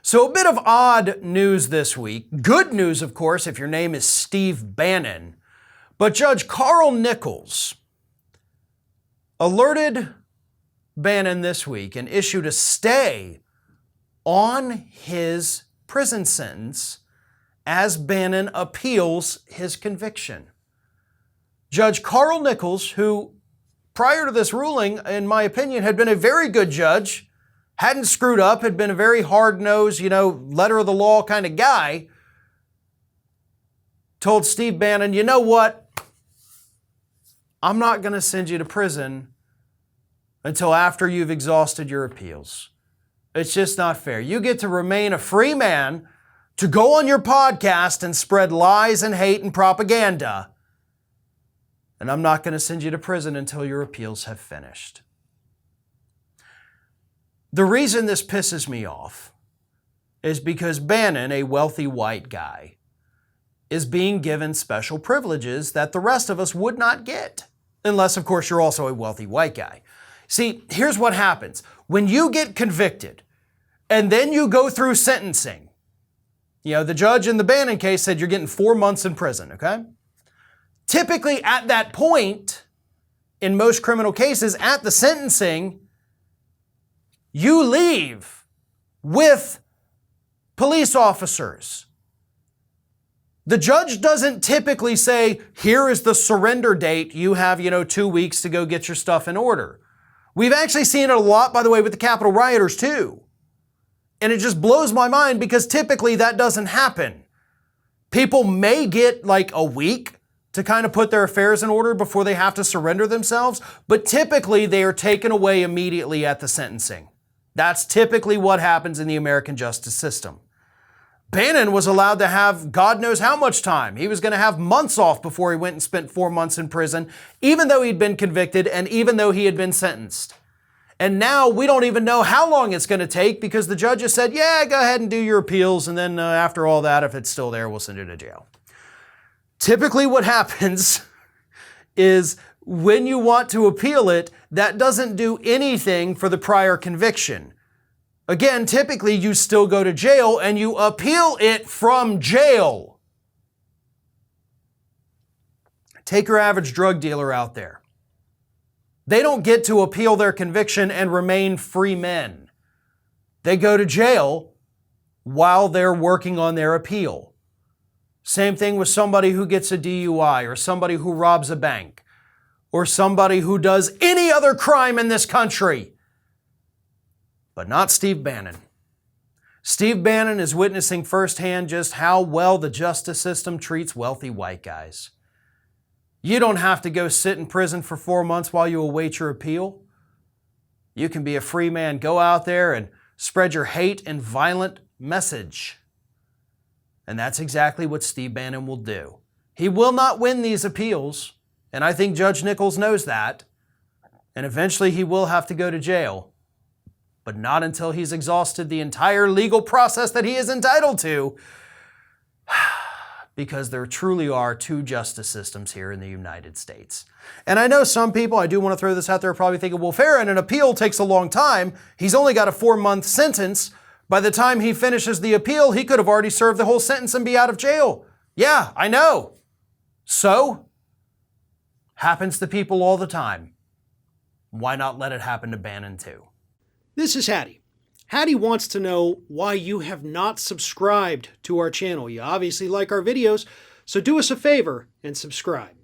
So a bit of odd news this week. Good news, of course, if your name is Steve Bannon. But Judge Carl Nichols alerted Bannon this week and issued a stay on his prison sentence as Bannon appeals his conviction. Judge Carl Nichols, who prior to this ruling, in my opinion, had been a very good judge, hadn't screwed up, had been a very hard-nosed, letter of the law kind of guy, told Steve Bannon, you know what? I'm not going to send you to prison until after you've exhausted your appeals. It's just not fair. You get to remain a free man to go on your podcast and spread lies and hate and propaganda. And I'm not going to send you to prison until your appeals have finished. The reason this pisses me off is because Bannon, a wealthy white guy, is being given special privileges that the rest of us would not get. Unless, of course, you're also a wealthy white guy. See, here's what happens. When you get convicted and then you go through sentencing, the judge in the Bannon case said you're getting 4 months in prison, okay? Typically at that point, in most criminal cases, at the sentencing, you leave with police officers. The judge doesn't typically say, here is the surrender date. You have, 2 weeks to go get your stuff in order. We've actually seen it a lot, by the way, with the Capitol rioters too. And it just blows my mind because typically that doesn't happen. People may get like a week to kind of put their affairs in order before they have to surrender themselves, but typically they are taken away immediately at the sentencing. That's typically what happens in the American justice system. Bannon was allowed to have God knows how much time. He was going to have months off before he went and spent 4 months in prison, even though he'd been convicted and even though he had been sentenced. And now we don't even know how long it's going to take because the judge has said, yeah, go ahead and do your appeals. And then after all that, if it's still there, we'll send you to jail. Typically what happens is when you want to appeal it, that doesn't do anything for the prior conviction. Again, typically you still go to jail and you appeal it from jail. Take your average drug dealer out there. They don't get to appeal their conviction and remain free men. They go to jail while they're working on their appeal. Same thing with somebody who gets a DUI or somebody who robs a bank or somebody who does any other crime in this country. But not Steve Bannon. Steve Bannon is witnessing firsthand just how well the justice system treats wealthy white guys. You don't have to go sit in prison for 4 months while you await your appeal. You can be a free man. Go out there and spread your hate and violent message. And that's exactly what Steve Bannon will do. He will not win these appeals, and I think Judge Nichols knows that. And eventually he will have to go to jail. But not until he's exhausted the entire legal process that he is entitled to. Because there truly are two justice systems here in the United States. And I know some people, I do want to throw this out there, are probably thinking, well, Farron, an appeal takes a long time. He's only got a 4-month sentence. By the time he finishes the appeal, he could have already served the whole sentence and be out of jail. Yeah, I know. So, happens to people all the time. Why not let it happen to Bannon too? This is Hattie. Hattie wants to know why you have not subscribed to our channel. You obviously like our videos, so do us a favor and subscribe.